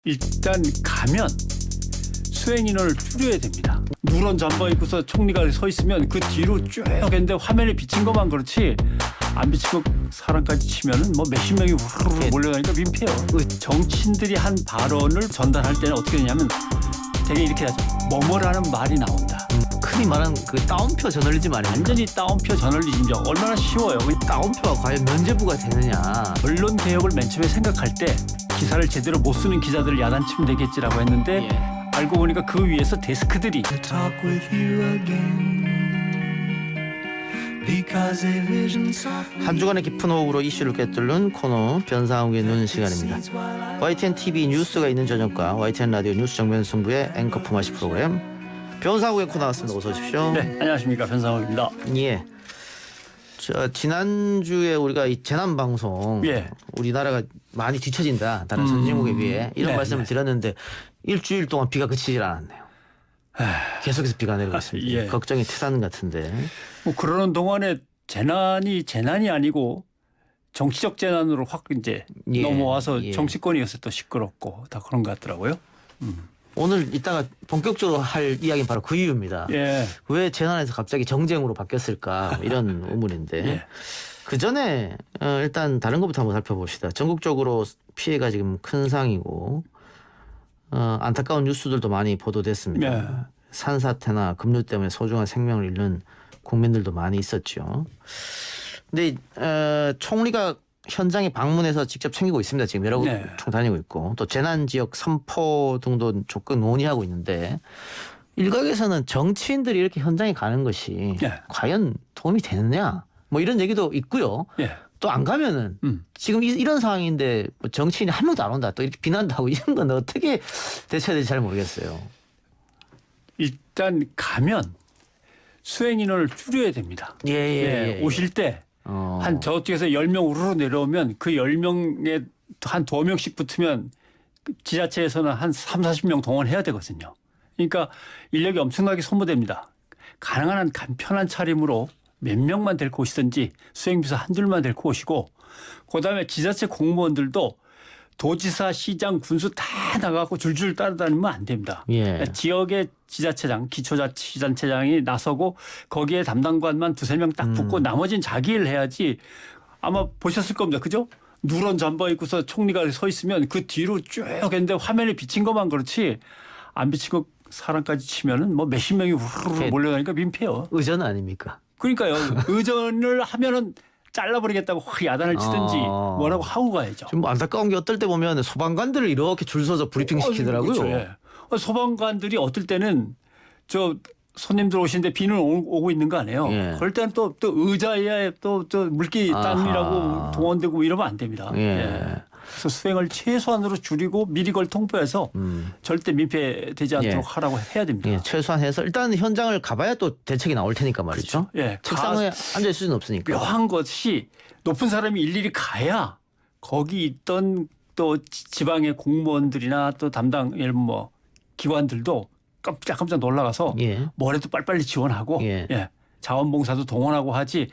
일단 가면 수행 인원을 줄여야 됩니다. 누런 잠바 입고서 총리가 서 있으면 그 뒤로 쭉 했는데 화면에 비친 것만 그렇지 안 비치고 사람까지 치면은 뭐 몇십 명이 후루룩 몰려가니까 민폐요. 정치인들이 한 발언을 전달할 때는 어떻게 되냐면 되게 이렇게 하죠. 뭐뭐라는 말이 나온다. 흔히 말하는 그 따옴표 저널리즘 아니에요? 완전히 따옴표 저널리즘이죠. 얼마나 쉬워요. 따옴표가 과연 면죄부가 되느냐? 언론 개혁을 맨 처음에 생각할 때 기사를 제대로 못 쓰는 기자들을 야단치면 되겠지라고 했는데 알고 보니까 그 위에서 데스크들이 한 주간의 깊은 호흡으로 이슈를 꿰뚫는 코너 변상욱의 눈 시간입니다. YTN TV 뉴스가 있는 저녁과 YTN 라디오 뉴스 정면 승부의 앵커 품앗이 프로그램 변상욱의 코너 나왔습니다. 어서 오십시오. 네, 안녕하십니까, 변상욱입니다. 예. 지난주에 우리가 이 재난 방송 우리나라가 많이 뒤처진다 다른 선진국에 비해 이런 말씀을 드렸는데 일주일 동안 비가 그치질 않았네요. 계속해서 비가 내리고 있습니다. 걱정이 태산 같은데. 뭐 그러는 동안에 재난이 아니고 정치적 재난으로 확 이제 넘어와서 정치권이 요새 또 시끄럽고 다 그런 것 같더라고요. 오늘 이따가 본격적으로 할 이야기는 바로 그 이유입니다. 왜 재난에서 갑자기 정쟁으로 바뀌었을까 이런 의문인데 그 전에 일단 다른 것부터 한번 살펴봅시다. 전국적으로 피해가 지금 큰 상이고 안타까운 뉴스들도 많이 보도됐습니다. 산사태나 급류 때문에 소중한 생명을 잃는 국민들도 많이 있었죠. 근데 총리가 현장에 방문해서 직접 챙기고 있습니다. 지금 여러 곳 다니고 있고 또 재난지역 선포 등도 적극 논의하고 있는데 일각에서는 정치인들이 이렇게 현장에 가는 것이 과연 도움이 되느냐 뭐 이런 얘기도 있고요. 또 안 가면은 지금 이런 상황인데 뭐 정치인이 한 명도 안 온다 또 이렇게 비난다고 이런 건 어떻게 대처해야 될지 잘 모르겠어요. 일단 가면 수행 인원을 줄여야 됩니다. 오실 때 한 저쪽에서 10명 우르르 내려오면 그 10명에 한 2명씩 붙으면 지자체에서는 한 3, 40명 동원해야 되거든요. 그러니까 인력이 엄청나게 소모됩니다. 가능한 한 간편한 차림으로 몇 명만 데리고 오시든지 수행비서 한둘만 데리고 오시고 그다음에 지자체 공무원들도 도지사, 시장, 군수 다 나가고 줄줄 따라다니면 안 됩니다. 지역의 지자체장, 기초자치단체장이 나서고 거기에 담당관만 2-3명 딱 붙고 나머지는 자기 일 해야지. 아마 보셨을 겁니다. 그죠? 누런 잠바 입고서 총리가 서 있으면 그 뒤로 쭉 했는데 화면에 비친 것만 그렇지 안 비치고 사람까지 치면은 뭐 몇십 명이 후루룩 몰려가니까 민폐요. 의전 아닙니까? 그러니까요. 의전을 하면은 잘라버리겠다고 확 야단을 치든지 뭐라고 하고 가야죠. 좀 안타까운 게 어떨 때 보면 소방관들을 이렇게 줄 서서 브리핑 시키더라고요. 그렇죠. 소방관들이 어떨 때는 저 손님들 오시는데 비는 오고 있는 거 아니에요. 그럴 때는 또 의자에 또 물기 땀이라고 동원되고 이러면 안 됩니다. 그래서 수행을 최소한으로 줄이고 미리 그걸 통보해서 절대 민폐되지 않도록 하라고 해야 됩니다. 최소한 해서 일단 현장을 가봐야 또 대책이 나올 테니까 말이죠. 책상에 앉아 있을 수는 없으니까. 묘한 것이 높은 사람이 일일이 가야 거기 있던 또 지방의 공무원들이나 또 담당 뭐 기관들도 깜짝 놀라가서 뭐래도 빨리빨리 지원하고 자원봉사도 동원하고 하지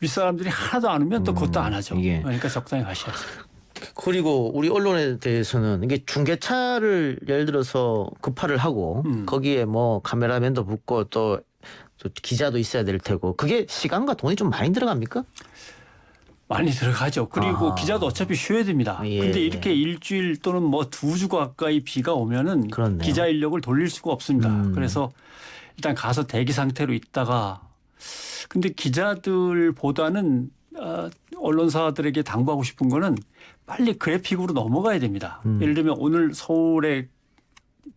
윗사람들이 하나도 안 오면 또 그것도 안 하죠. 그러니까 적당히 가셔야죠. 그리고 우리 언론에 대해서는 이게 중계차를 예를 들어서 급파를 하고 거기에 뭐 카메라맨도 붙고 또 기자도 있어야 될 테고 그게 시간과 돈이 좀 많이 들어갑니까? 많이 들어가죠. 그리고 기자도 어차피 쉬어야 됩니다. 근데 이렇게 일주일 또는 뭐 2주 가까이 비가 오면은 기자 인력을 돌릴 수가 없습니다. 그래서 일단 가서 대기 상태로 있다가 근데 기자들보다는 언론사들에게 당부하고 싶은 거는 빨리 그래픽으로 넘어가야 됩니다. 예를 들면 오늘 서울의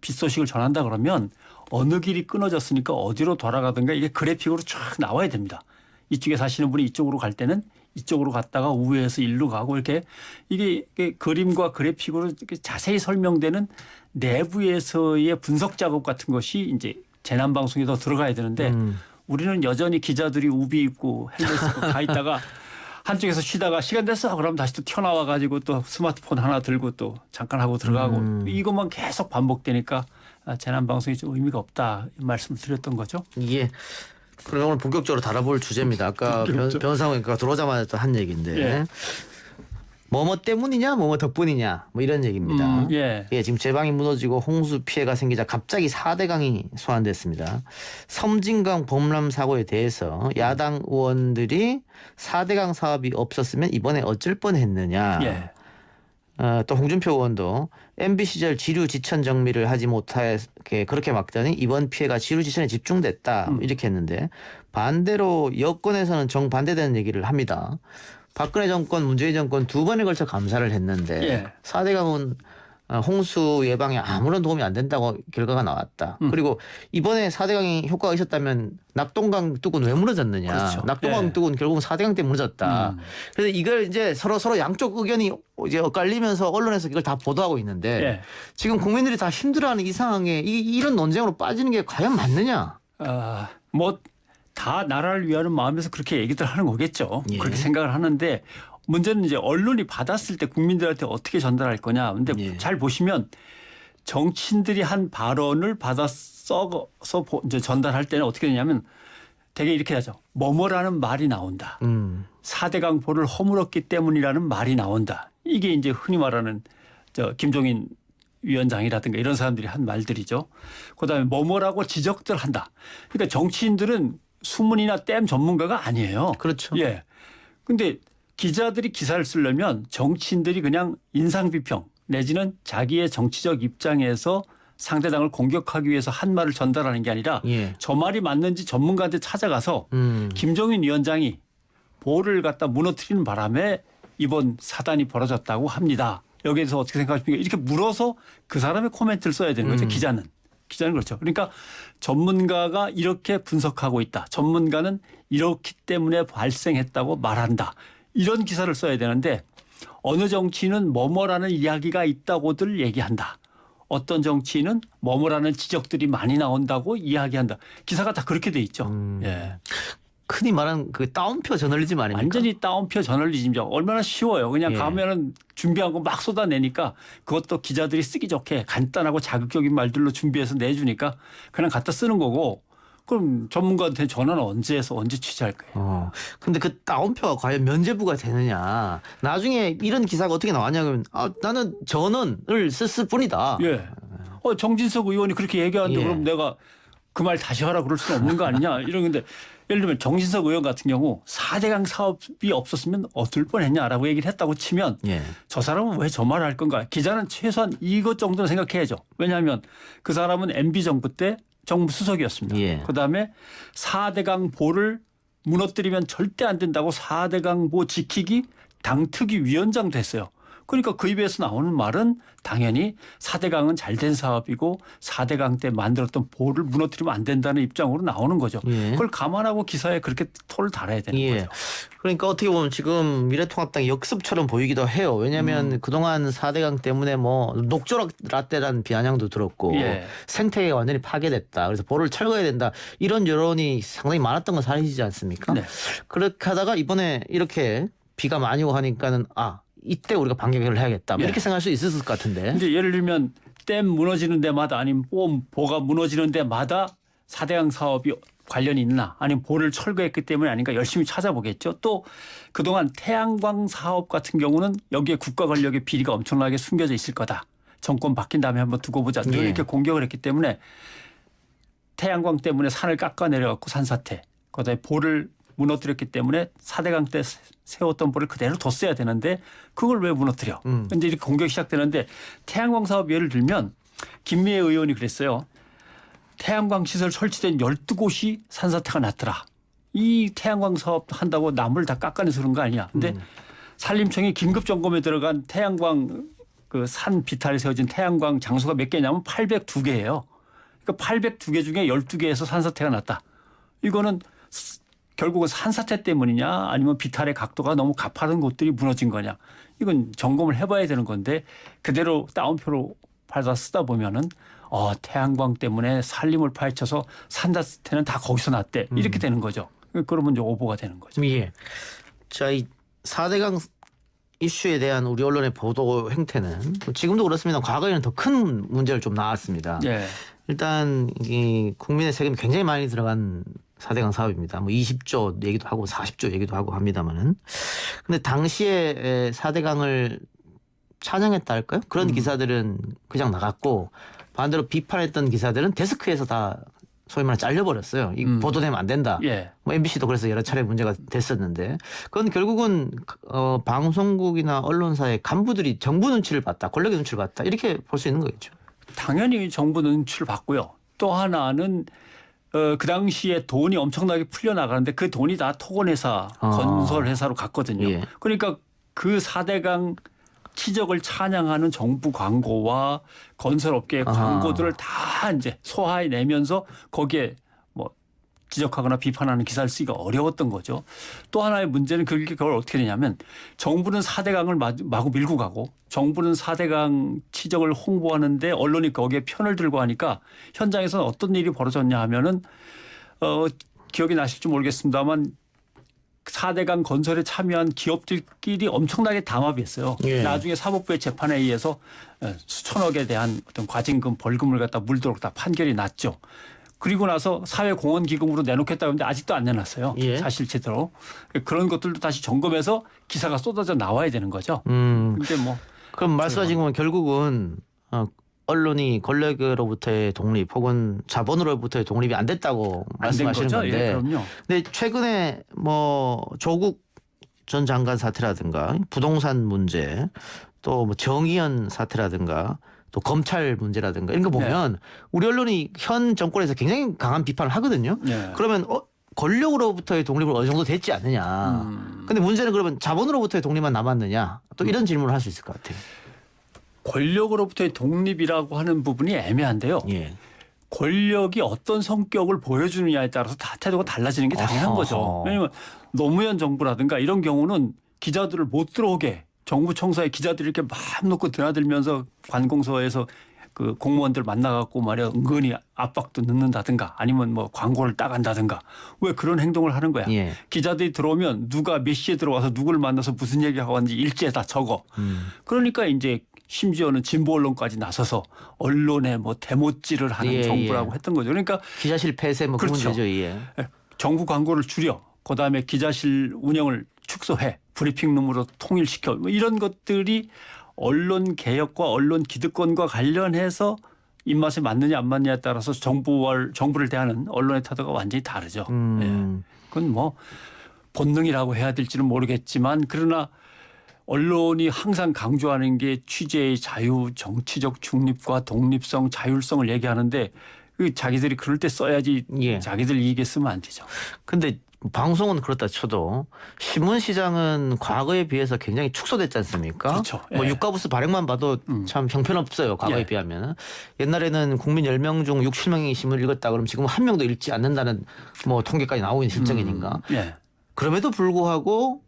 비 소식을 전한다 그러면 어느 길이 끊어졌으니까 어디로 돌아가든가 이게 그래픽으로 쫙 나와야 됩니다. 이쪽에 사시는 분이 이쪽으로 갈 때는 이쪽으로 갔다가 우회해서 일로 가고 이렇게 이게 그림과 그래픽으로 이렇게 자세히 설명되는 내부에서의 분석 작업 같은 것이 이제 재난 방송에 더 들어가야 되는데 우리는 여전히 기자들이 우비 입고 헬멧 입고 가 있다가 한쪽에서 쉬다가 시간 됐어 그러면 다시 또 튀어나와 가지고 또 스마트폰 하나 들고 또 잠깐 하고 들어가고 이것만 계속 반복되니까 재난 방송이 좀 의미가 없다 말씀을 드렸던 거죠. 그럼 오늘 본격적으로 다뤄볼 주제입니다. 아까 변상우가 들어오자마자 또 한 얘기인데 뭐뭐 때문이냐, 뭐뭐 덕분이냐, 뭐 이런 얘기입니다. 예, 지금 제방이 무너지고 홍수 피해가 생기자 갑자기 4대강이 소환됐습니다. 섬진강 범람 사고에 대해서 야당 의원들이 4대강 사업이 없었으면 이번에 어쩔 뻔했느냐. 예. 또 홍준표 의원도 MB 시절 지류 지천 정비를 하지 못해 그렇게 막더니 이번 피해가 지류 지천에 집중됐다 이렇게 했는데 반대로 여권에서는 정반대되는 얘기를 합니다. 박근혜 정권, 문재인 정권 두 번에 걸쳐 감사를 했는데 4대강은 홍수 예방에 아무런 도움이 안 된다고 결과가 나왔다. 그리고 이번에 4대강이 효과가 있었다면 낙동강 뚝은 왜 무너졌느냐. 그렇죠. 낙동강 뚝은 결국은 4대강 때문에 무너졌다. 그래서 이걸 이제 서로 양쪽 의견이 이제 엇갈리면서 언론에서 이걸 다 보도하고 있는데 지금 국민들이 다 힘들어하는 이 상황에 이런 논쟁으로 빠지는 게 과연 맞느냐. 다 나라를 위하는 마음에서 그렇게 얘기들 하는 거겠죠. 그렇게 생각을 하는데 문제는 이제 언론이 받았을 때 국민들한테 어떻게 전달할 거냐. 근데 잘 보시면 정치인들이 한 발언을 받아서 이제 전달할 때는 어떻게 되냐면 되게 이렇게 하죠. 뭐뭐라는 말이 나온다. 4대강 보를 허물었기 때문이라는 말이 나온다. 이게 이제 흔히 말하는 김종인 위원장이라든가 이런 사람들이 한 말들이죠. 그다음에 뭐뭐라고 지적들 한다. 그러니까 정치인들은 수문이나 댐 전문가가 아니에요. 그렇죠. 예. 근데 기자들이 기사를 쓰려면 정치인들이 그냥 인상비평 내지는 자기의 정치적 입장에서 상대당을 공격하기 위해서 한 말을 전달하는 게 아니라 저 말이 맞는지 전문가한테 찾아가서 김종인 위원장이 보를 갖다 무너뜨리는 바람에 이번 사단이 벌어졌다고 합니다. 여기에 대해서 어떻게 생각하십니까? 이렇게 물어서 그 사람의 코멘트를 써야 되는 거죠. 기자는 그렇죠. 그러니까 전문가가 이렇게 분석하고 있다. 전문가는 이렇기 때문에 발생했다고 말한다. 이런 기사를 써야 되는데 어느 정치인은 뭐뭐라는 이야기가 있다고들 얘기한다. 어떤 정치인은 뭐뭐라는 지적들이 많이 나온다고 이야기한다. 기사가 다 그렇게 돼 있죠. 예. 흔히 말하는 그 따옴표 저널리즘 아닙니까? 완전히 따옴표 저널리즘이죠. 얼마나 쉬워요. 그냥 가면은 준비한 거 막 쏟아내니까 그것도 기자들이 쓰기 좋게 간단하고 자극적인 말들로 준비해서 내주니까 그냥 갖다 쓰는 거고 그럼 전문가한테 전화는 언제 해서 언제 취재할 거예요. 근데 그 따옴표가 과연 면죄부가 되느냐. 나중에 이런 기사가 어떻게 나왔냐면 나는 전원을 썼을 뿐이다. 예. 정진석 의원이 그렇게 얘기하는데 그럼 내가 그 말 다시 하라 그럴 수는 없는 거 아니냐 이런 건데 예를 들면 정진석 의원 같은 경우 4대강 사업이 없었으면 어떨 뻔했냐라고 얘기를 했다고 치면 저 사람은 왜 저 말을 할 건가. 기자는 최소한 이것 정도는 생각해야죠. 왜냐하면 그 사람은 MB 정부 때 정부 수석이었습니다. 그다음에 4대강 보를 무너뜨리면 절대 안 된다고 4대강 보 지키기 당특위 위원장 됐어요. 그러니까 그 입에서 나오는 말은 당연히 4대강은 잘된 사업이고 4대강 때 만들었던 보를 무너뜨리면 안 된다는 입장으로 나오는 거죠. 그걸 감안하고 기사에 그렇게 토를 달아야 되는 거죠. 그러니까 어떻게 보면 지금 미래통합당이 역습처럼 보이기도 해요. 왜냐하면 그동안 4대강 때문에 뭐 녹조라떼라는 비아냥도 들었고 생태계가 완전히 파괴됐다. 그래서 보를 철거해야 된다. 이런 여론이 상당히 많았던 건 사실이지 않습니까? 그렇게 하다가 이번에 이렇게 비가 많이 오고 하니까는 이때 우리가 반격을 해야겠다. 이렇게 생각할 수 있을 것 같은데. 이제 예를 들면 댐 무너지는 데마다 아니면 보가 무너지는 데마다 4대강 사업이 관련이 있나 아니면 보를 철거했기 때문에 아닌가 열심히 찾아보겠죠. 또 그동안 태양광 사업 같은 경우는 여기에 국가 권력의 비리가 엄청나게 숨겨져 있을 거다. 정권 바뀐 다음에 한번 두고 보자. 늘 이렇게 공격을 했기 때문에 태양광 때문에 산을 깎아내려갖고 산사태. 그다음에 보를 무너뜨렸기 때문에 4대강 때 세웠던 보를 그대로 뒀어야 되는데 그걸 왜 무너뜨려? 근데 이렇게 공격이 시작되는데 태양광 사업 예를 들면 김미애 의원이 그랬어요. 태양광 시설 설치된 12곳이 산사태가 났더라. 이 태양광 사업 한다고 나무를 다 깎아내서 그런 거 아니야. 근데 산림청이 긴급 점검에 들어간 태양광 그 산 비탈에 세워진 태양광 장소가 몇 개냐면 802개예요. 그러니까 802개 중에 12개에서 산사태가 났다. 이거는 결국은 산사태 때문이냐 아니면 비탈의 각도가 너무 가파른 곳들이 무너진 거냐. 이건 점검을 해봐야 되는 건데 그대로 따옴표로 받아 쓰다 보면은 태양광 때문에 산림을 파헤쳐서 산사태는 다 거기서 났대. 이렇게 되는 거죠. 그러면 이제 오보가 되는 거죠. 자, 이 4대강 이슈에 대한 우리 언론의 보도 행태는 지금도 그렇습니다. 과거에는 더 큰 문제를 좀 낳았습니다. 일단 이 국민의 세금이 굉장히 많이 들어간 4대강 사업입니다. 뭐 20조 얘기도 하고 40조 얘기도 하고 합니다만은. 근데 당시에 4대강을 찬양했다 할까요? 그런 기사들은 그냥 나갔고 반대로 비판했던 기사들은 데스크에서 다 소위 말해 잘려버렸어요. 이 보도되면 안 된다. 예. 뭐 MBC도 그래서 여러 차례 문제가 됐었는데 그건 결국은 방송국이나 언론사의 간부들이 정부 눈치를 봤다. 권력의 눈치를 봤다. 이렇게 볼 수 있는 거겠죠. 당연히 정부 눈치를 봤고요. 또 하나는 그 당시에 돈이 엄청나게 풀려나가는데 그 돈이 다 토건회사, 건설회사로 갔거든요. 예. 그러니까 그 4대강 치적을 찬양하는 정부 광고와 건설업계의 광고들을 다 이제 소화해내면서 거기에 뭐 지적하거나 비판하는 기사를 쓰기가 어려웠던 거죠. 또 하나의 문제는 그걸 어떻게 되냐면 정부는 4대강을 마구 밀고 가고 정부는 4대강 치적을 홍보하는데 언론이 거기에 편을 들고 하니까 현장에서는 어떤 일이 벌어졌냐 하면은 기억이 나실지 모르겠습니다만 4대강 건설에 참여한 기업들끼리 엄청나게 담합했어요. 예. 나중에 사법부의 재판에 의해서 수천억에 대한 어떤 과징금 벌금을 갖다 물도록 다 판결이 났죠. 그리고 나서 사회공헌기금으로 내놓겠다고 했는데 아직도 안 내놨어요. 예. 사실 제대로. 그런 것들도 다시 점검해서 기사가 쏟아져 나와야 되는 거죠. 근데 뭐 그럼 말씀하신 건 결국은 언론이 권력으로부터의 독립 혹은 자본으로부터의 독립이 안 됐다고 말씀하시는 건데. 예, 그럼요. 근데 최근에 뭐 조국 전 장관 사태라든가 부동산 문제 또 뭐 정의연 사태라든가 또 검찰 문제라든가 이런 거 보면 우리 언론이 현 정권에서 굉장히 강한 비판을 하거든요. 그러면 권력으로부터의 독립을 어느 정도 됐지 않느냐. 근데 문제는 그러면 자본으로부터의 독립만 남았느냐. 또 이런 질문을 할 수 있을 것 같아요. 권력으로부터의 독립이라고 하는 부분이 애매한데요. 예. 권력이 어떤 성격을 보여주느냐에 따라서 다 태도가 달라지는 게 당연한 거죠. 왜냐하면 노무현 정부라든가 이런 경우는 기자들을 못 들어오게 정부 청사에 기자들이 이렇게 마음 놓고 드나들면서 관공서에서 그 공무원들 만나갖고 말이야 은근히 압박도 넣는다든가 아니면 뭐 광고를 따간다든가 왜 그런 행동을 하는 거야. 예. 기자들이 들어오면 누가 몇 시에 들어와서 누구를 만나서 무슨 얘기하고 왔는지 일지에 다 적어. 그러니까 이제 심지어는 진보 언론까지 나서서 언론에 뭐 대못질을 하는 정부라고 했던 거죠. 그러니까 기자실 폐쇄 뭐 그런 문제죠. 예. 정부 광고를 줄여 그다음에 기자실 운영을 축소해 브리핑룸으로 통일시켜 뭐 이런 것들이 언론 개혁과 언론 기득권과 관련해서 입맛에 맞느냐 안 맞느냐에 따라서 정부를 대하는 언론의 태도가 완전히 다르죠. 예. 그건 뭐 본능이라고 해야 될지는 모르겠지만 그러나 언론이 항상 강조하는 게 취재의 자유, 정치적 중립과 독립성, 자율성을 얘기하는데 자기들이 그럴 때 써야지 자기들 이익에 쓰면 안 되죠. 근데 방송은 그렇다 쳐도 신문 시장은 과거에 비해서 굉장히 축소됐지 않습니까? 그렇죠. 뭐 유가부스 발행만 봐도 참 형편없어요. 과거에 비하면. 옛날에는 국민 10명 중 6, 7명이 신문을 읽었다 그러면 지금 한 명도 읽지 않는다는 뭐 통계까지 나오고 있는 실정이니까. 그럼에도 불구하고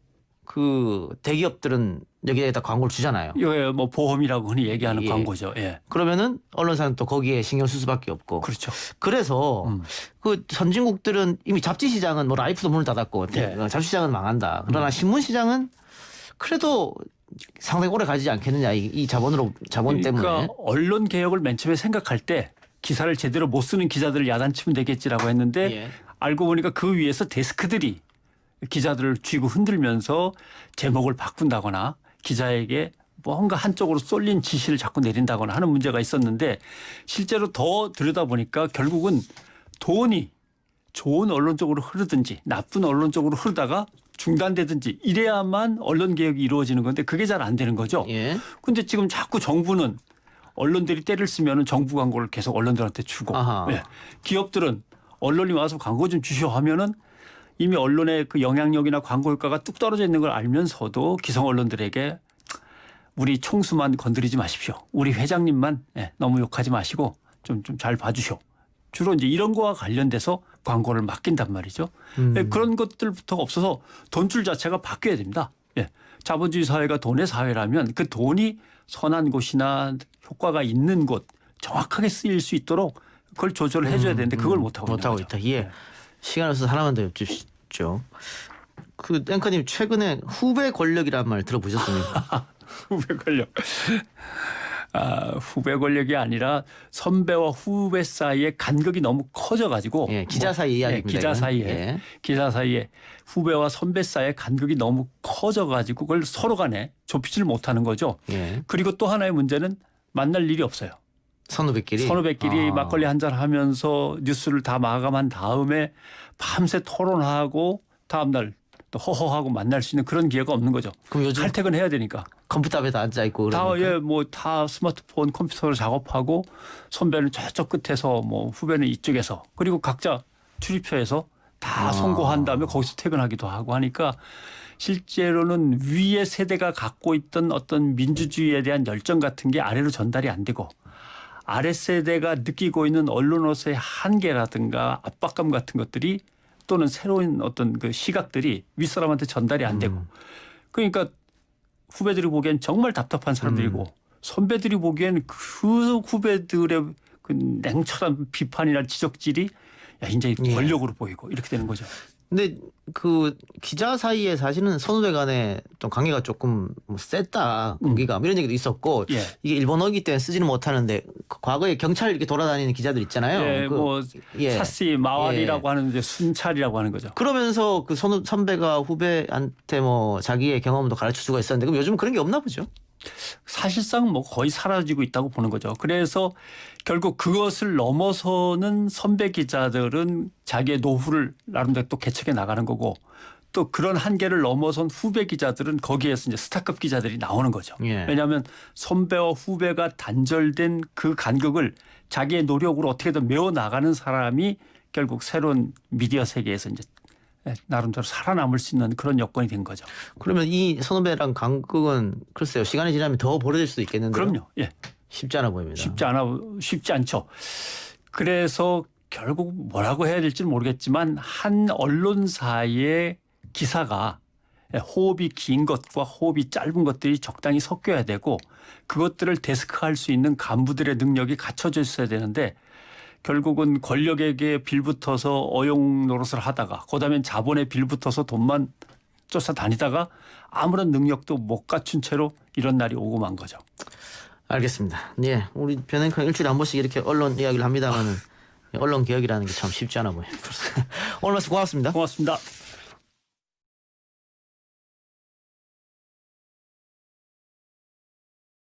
그 대기업들은 여기에다 광고를 주잖아요. 이거 뭐 보험이라고 흔히 얘기하는 광고죠. 예. 그러면은 언론사는 또 거기에 신경 쓸 수밖에 없고. 그렇죠. 그래서 그 선진국들은 이미 잡지 시장은 뭐 라이프도 문을 닫았고 잡지 시장은 망한다. 그러나 신문 시장은 그래도 상당히 오래 가지 않겠느냐 이 자본 그러니까 때문에. 언론 개혁을 맨 처음에 생각할 때 기사를 제대로 못 쓰는 기자들을 야단치면 되겠지라고 했는데 알고 보니까 그 위에서 데스크들이 기자들을 쥐고 흔들면서 제목을 바꾼다거나 기자에게 뭔가 한쪽으로 쏠린 지시를 자꾸 내린다거나 하는 문제가 있었는데 실제로 더 들여다보니까 결국은 돈이 좋은 언론 쪽으로 흐르든지 나쁜 언론 쪽으로 흐르다가 중단되든지 이래야만 언론 개혁이 이루어지는 건데 그게 잘 안 되는 거죠. 그런데 지금 자꾸 정부는 언론들이 때를 쓰면 정부 광고를 계속 언론들한테 주고 기업들은 언론이 와서 광고 좀 주시오 하면은 이미 언론의 그 영향력이나 광고 효과가 뚝 떨어져 있는 걸 알면서도 기성 언론들에게 우리 총수만 건드리지 마십시오. 우리 회장님만 너무 욕하지 마시고 좀 잘 봐주시오. 주로 이제 이런 거와 관련돼서 광고를 맡긴단 말이죠. 그런 것들부터가 없어서 돈줄 자체가 바뀌어야 됩니다. 자본주의 사회가 돈의 사회라면 그 돈이 선한 곳이나 효과가 있는 곳 정확하게 쓰일 수 있도록 그걸 조절을 해줘야 되는데 그걸 못하고 있다. 시간 없어서 하나만 더 여쭙죠. 그 앵커님 최근에 후배 권력이란 말 들어보셨습니까? 후배 권력. 후배 권력이 아니라 선배와 후배 사이에 간극이 너무 커져가지고 예, 기자 사이 이야기입니다. 기자 사이에 후배와 선배 사이에 간극이 너무 커져가지고 그걸 서로 간에 좁히지를 못하는 거죠. 예. 그리고 또 하나의 문제는 만날 일이 없어요. 선후배끼리 막걸리 한잔 하면서 뉴스를 다 마감한 다음에 밤새 토론하고 다음날 또 허허하고 만날 수 있는 그런 기회가 없는 거죠. 그럼 요즘 칼퇴근해야 되니까. 컴퓨터 앞에 앉아 있고 그러니까. 다 스마트폰 컴퓨터로 작업하고 선배는 저쪽 끝에서 뭐 후배는 이쪽에서 그리고 각자 출입처에서 다 송고한 다음에 거기서 퇴근하기도 하고 하니까 실제로는 위의 세대가 갖고 있던 어떤 민주주의에 대한 열정 같은 게 아래로 전달이 안 되고 아래 세대가 느끼고 있는 언론으로서의 한계라든가 압박감 같은 것들이 또는 새로운 어떤 그 시각들이 윗사람한테 전달이 안 되고 그러니까 후배들이 보기엔 정말 답답한 사람들이고 선배들이 보기엔 그 후배들의 그 냉철한 비판이나 지적질이 야, 이제 권력으로 보이고 이렇게 되는 거죠. 근데 그 기자 사이에 사실은 선후배 간에 좀 관계가 조금 셌다 공기감 이런 얘기도 있었고 이게 일본어이기 때문에 쓰지는 못하는데 과거에 경찰 이렇게 돌아다니는 기자들 있잖아요. 사시 마왈이라고 하는 이제 순찰이라고 하는 거죠. 그러면서 그 선배가 후배한테 뭐 자기의 경험도 가르쳐 주고 있었는데 그럼 요즘 그런 게 없나 보죠. 사실상 뭐 거의 사라지고 있다고 보는 거죠. 그래서 결국 그것을 넘어서는 선배 기자들은 자기의 노후를 나름대로 또 개척해 나가는 거고 또 그런 한계를 넘어선 후배 기자들은 거기에서 이제 스타급 기자들이 나오는 거죠. 왜냐하면 선배와 후배가 단절된 그 간극을 자기의 노력으로 어떻게든 메워 나가는 사람이 결국 새로운 미디어 세계에서 이제 나름대로 살아남을 수 있는 그런 여건이 된 거죠. 그러면 이 선후배랑 간극은 글쎄요 시간이 지나면 더 벌어질 수도 있겠는데요. 그럼요. 예. 쉽지 않아 보입니다. 쉽지 않죠. 그래서 결국 뭐라고 해야 될지는 모르겠지만 한 언론사의 기사가 호흡이 긴 것과 호흡이 짧은 것들이 적당히 섞여야 되고 그것들을 데스크할 수 있는 간부들의 능력이 갖춰져 있어야 되는데 결국은 권력에게 빌붙어서 어용 노릇을 하다가 그다음엔 자본에 빌붙어서 돈만 쫓아다니다가 아무런 능력도 못 갖춘 채로 이런 날이 오고 만 거죠. 알겠습니다. 예, 우리 변행컨 일주일에 한 번씩 이렇게 언론 이야기를 합니다만은 언론 개혁이라는 게 참 쉽지 않아 보여요. 오늘 말씀 고맙습니다. 고맙습니다.